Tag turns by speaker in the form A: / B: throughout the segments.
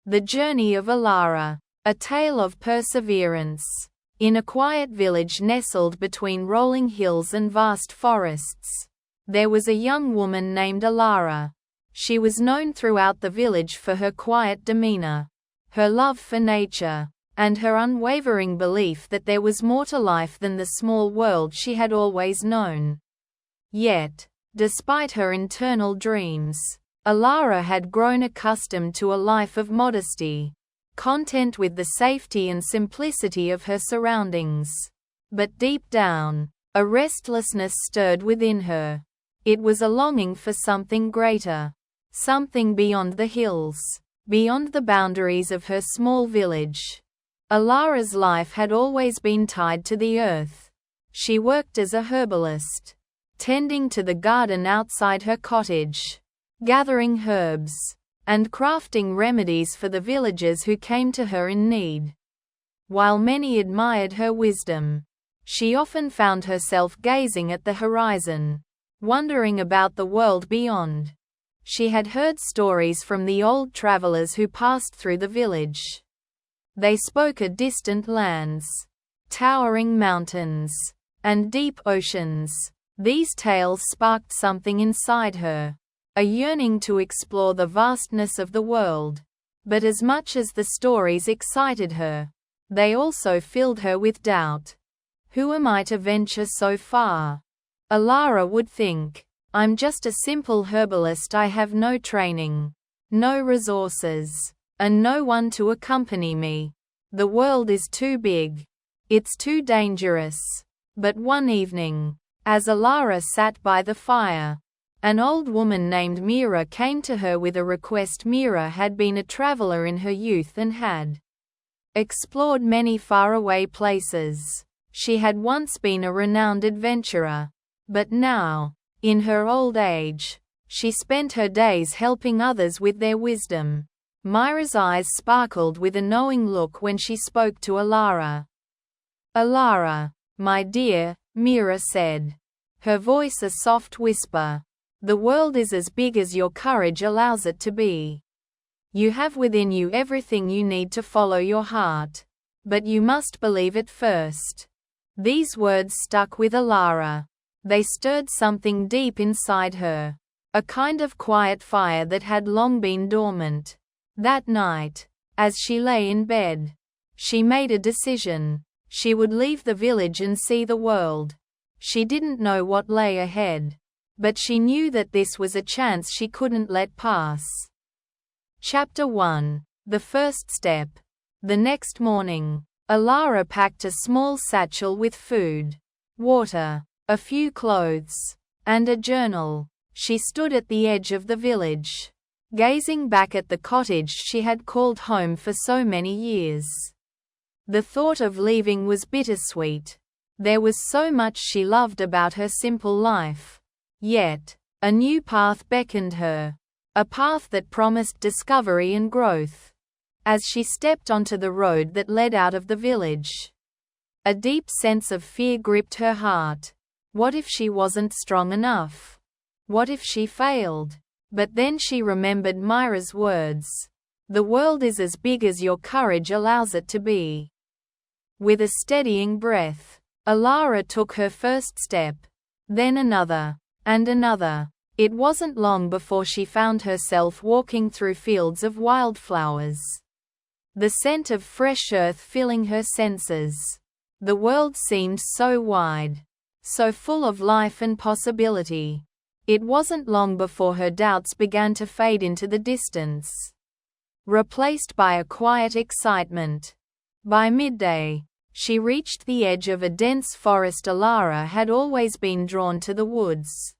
A: The Journey of Elara. A tale of perseverance. In a quiet village nestled between rolling hills and vast forests, there was a young woman named Elara. She was known throughout the village for her quiet demeanor, her love for nature, and her unwavering belief that there was more to life than the small world she had always known. Yet, despite her internal dreams, Elara had grown accustomed to a life of modesty, content with the safety and simplicity of her surroundings. But deep down, a restlessness stirred within her. It was a longing for something greater, something beyond the hills, beyond the boundaries of her small village. Elara's life had always been tied to the earth. She worked as a herbalist, tending to the garden outside her cottage, gathering herbs, and crafting remedies for the villagers who came to her in need. While many admired her wisdom, she often found herself gazing at the horizon, wondering about the world beyond. She had heard stories from the old travelers who passed through the village. They spoke of distant lands, towering mountains, and deep oceans. These tales sparked something inside her, a yearning to explore the vastness of the world. But as much as the stories excited her, they also filled her with doubt. Who am I to venture so far? Elara would think, I'm just a simple herbalist. I have no training, no resources, and no one to accompany me. The world is too big. It's too dangerous. But one evening, as Elara sat by the fire, an old woman named Mira came to her with a request. Mira had been a traveler in her youth and had explored many faraway places. She had once been a renowned adventurer, but now, in her old age, she spent her days helping others with their wisdom. Mira's eyes sparkled with a knowing look when she spoke to Elara. Elara, my dear, Mira said, her voice a soft whisper. The world is as big as your courage allows it to be. You have within you everything you need to follow your heart. But you must believe it first. These words stuck with Elara. They stirred something deep inside her, a kind of quiet fire that had long been dormant. That night, as she lay in bed, she made a decision. She would leave the village and see the world. She didn't know what lay ahead, but she knew that this was a chance she couldn't let pass. Chapter 1. The First Step. The next morning, Elara packed a small satchel with food, water, a few clothes, and a journal. She stood at the edge of the village, gazing back at the cottage she had called home for so many years. The thought of leaving was bittersweet. There was so much she loved about her simple life. Yet, a new path beckoned her, a path that promised discovery and growth. As she stepped onto the road that led out of the village, a deep sense of fear gripped her heart. What if she wasn't strong enough? What if she failed? But then she remembered Mira's words. The world is as big as your courage allows it to be. With a steadying breath, Elara took her first step, then another, and another. It wasn't long before she found herself walking through fields of wildflowers, the scent of fresh earth filling her senses. The world seemed so wide, so full of life and possibility. It wasn't long before her doubts began to fade into the distance, replaced by a quiet excitement. By midday, she reached the edge of a dense forest. Elara had always been drawn to the woods.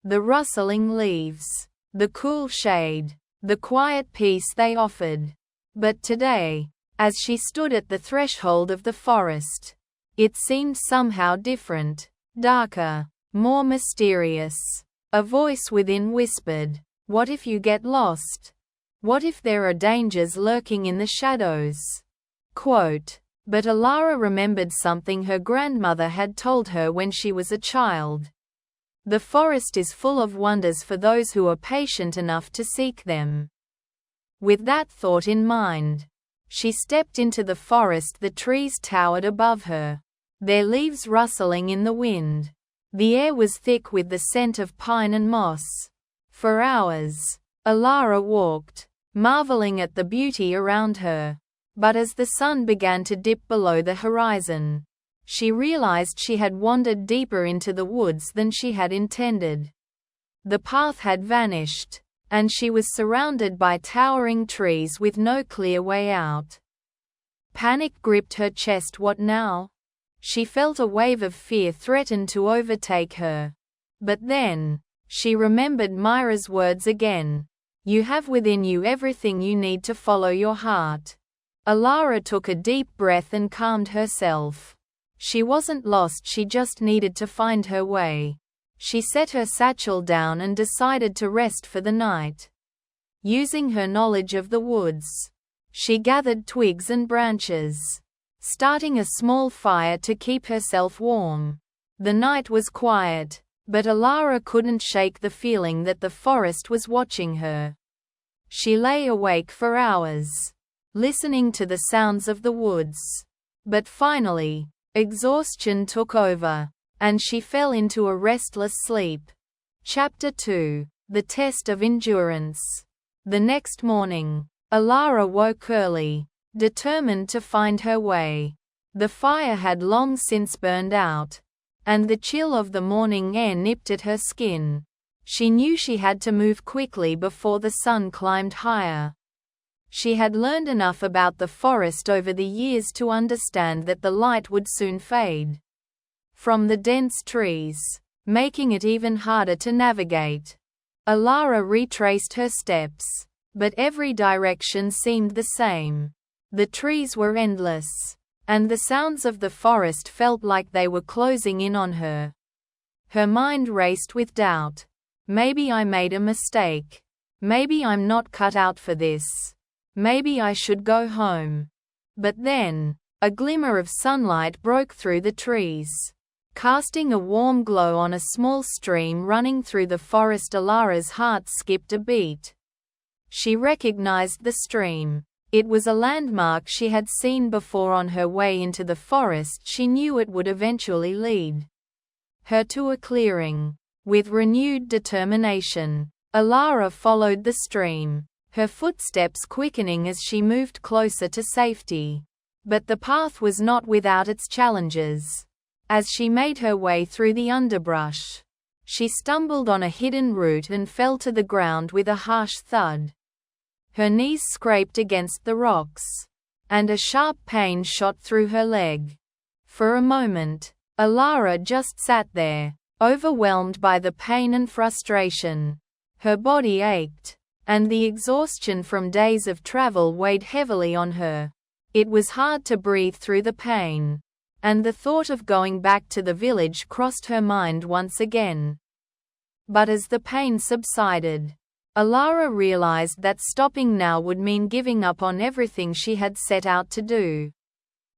A: The rustling leaves, the cool shade, the quiet peace they offered. But today, as she stood at the threshold of the forest, it seemed somehow different, darker, more mysterious. A voice within whispered, "What if you get lost? What if there are dangers lurking in the shadows?" Quote, but Elara remembered something her grandmother had told her when she was a child. The forest is full of wonders for those who are patient enough to seek them. With that thought in mind, she stepped into the forest. The trees towered above her, their leaves rustling in the wind. The air was thick with the scent of pine and moss. For hours, Elara walked, marveling at the beauty around her. But as the sun began to dip below the horizon, she realized she had wandered deeper into the woods than she had intended. The path had vanished, and she was surrounded by towering trees with no clear way out. Panic gripped her chest. What now? She felt a wave of fear threaten to overtake her. But then, she remembered Myra's words again. You have within you everything you need to follow your heart. Elara took a deep breath and calmed herself. She wasn't lost, she just needed to find her way. She set her satchel down and decided to rest for the night. Using her knowledge of the woods, she gathered twigs and branches, starting a small fire to keep herself warm. The night was quiet, but Elara couldn't shake the feeling that the forest was watching her. She lay awake for hours, listening to the sounds of the woods. But finally, exhaustion took over, and she fell into a restless sleep. Chapter 2: The Test of Endurance. The next morning, Elara woke early, determined to find her way. The fire had long since burned out, and the chill of the morning air nipped at her skin. She knew she had to move quickly before the sun climbed higher. She had learned enough about the forest over the years to understand that the light would soon fade from the dense trees, making it even harder to navigate. Elara retraced her steps, but every direction seemed the same. The trees were endless, and the sounds of the forest felt like they were closing in on her. Her mind raced with doubt. Maybe I made a mistake. Maybe I'm not cut out for this. Maybe I should go home. But then, a glimmer of sunlight broke through the trees, casting a warm glow on a small stream running through the forest. Elara's heart skipped a beat. She recognized the stream. It was a landmark she had seen before on her way into the forest. She knew it would eventually lead her to a clearing. With renewed determination, Elara followed the stream, her footsteps quickening as she moved closer to safety. But the path was not without its challenges. As she made her way through the underbrush, she stumbled on a hidden root and fell to the ground with a harsh thud. Her knees scraped against the rocks, and a sharp pain shot through her leg. For a moment, Elara just sat there, overwhelmed by the pain and frustration. Her body ached, and the exhaustion from days of travel weighed heavily on her. It was hard to breathe through the pain, and the thought of going back to the village crossed her mind once again. But as the pain subsided, Elara realized that stopping now would mean giving up on everything she had set out to do.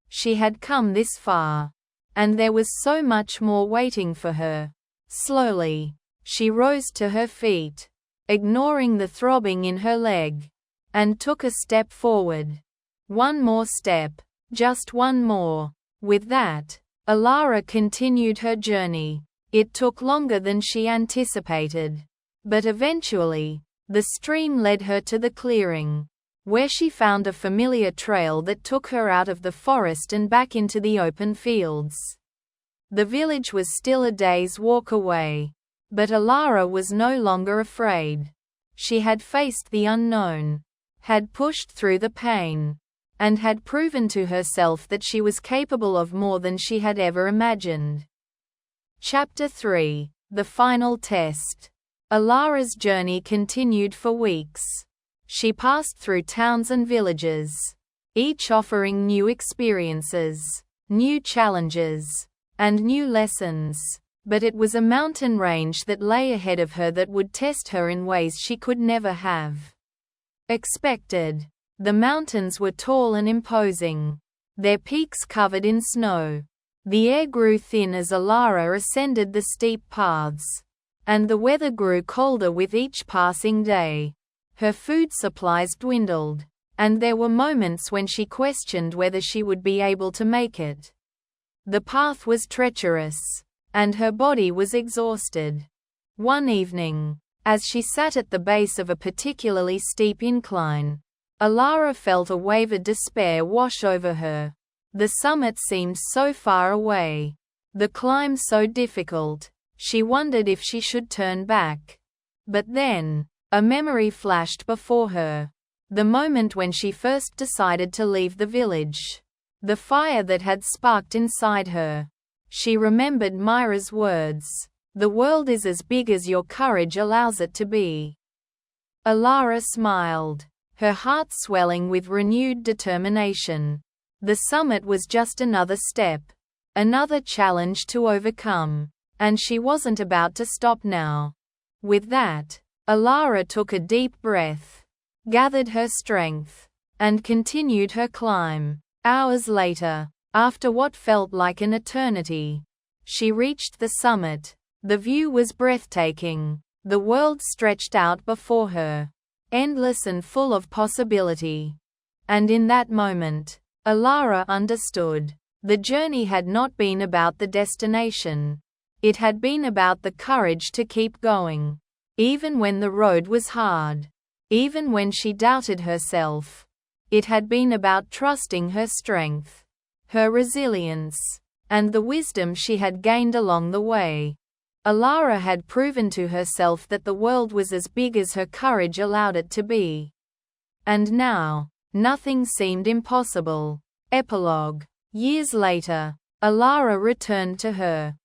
A: She had come this far, and there was so much more waiting for her. Slowly, she rose to her feet, ignoring the throbbing in her leg, and took a step forward. One more step, just one more. With that, Elara continued her journey. It took longer than she anticipated, but eventually, the stream led her to the clearing, where she found a familiar trail that took her out of the forest and back into the open fields. The village was still a day's walk away, but Elara was no longer afraid. She had faced the unknown, had pushed through the pain, and had proven to herself that she was capable of more than she had ever imagined. Chapter 3: The Final Test. Elara's journey continued for weeks. She passed through towns and villages, each offering new experiences, new challenges, and new lessons. But it was a mountain range that lay ahead of her that would test her in ways she could never have expected. The mountains were tall and imposing, their peaks covered in snow. The air grew thin as Elara ascended the steep paths, and the weather grew colder with each passing day. Her food supplies dwindled, and there were moments when she questioned whether she would be able to make it. The path was treacherous, and her body was exhausted. One evening, as she sat at the base of a particularly steep incline, Elara felt a wave of despair wash over her. The summit seemed so far away, the climb so difficult. She wondered if she should turn back. But then, a memory flashed before her. The moment when she first decided to leave the village. The fire that had sparked inside her. She remembered Myra's words. The world is as big as your courage allows it to be. Elara smiled, her heart swelling with renewed determination. The summit was just another step, another challenge to overcome, and she wasn't about to stop now. With that, Elara took a deep breath, gathered her strength, and continued her climb. Hours later, after what felt like an eternity, she reached the summit. The view was breathtaking. The world stretched out before her, endless and full of possibility. And in that moment, Elara understood. The journey had not been about the destination. It had been about the courage to keep going. Even when the road was hard. Even when she doubted herself. It had been about trusting her strength, her resilience, and the wisdom she had gained along the way. Elara had proven to herself that the world was as big as her courage allowed it to be. And now, nothing seemed impossible. Epilogue. Years later, Elara returned to her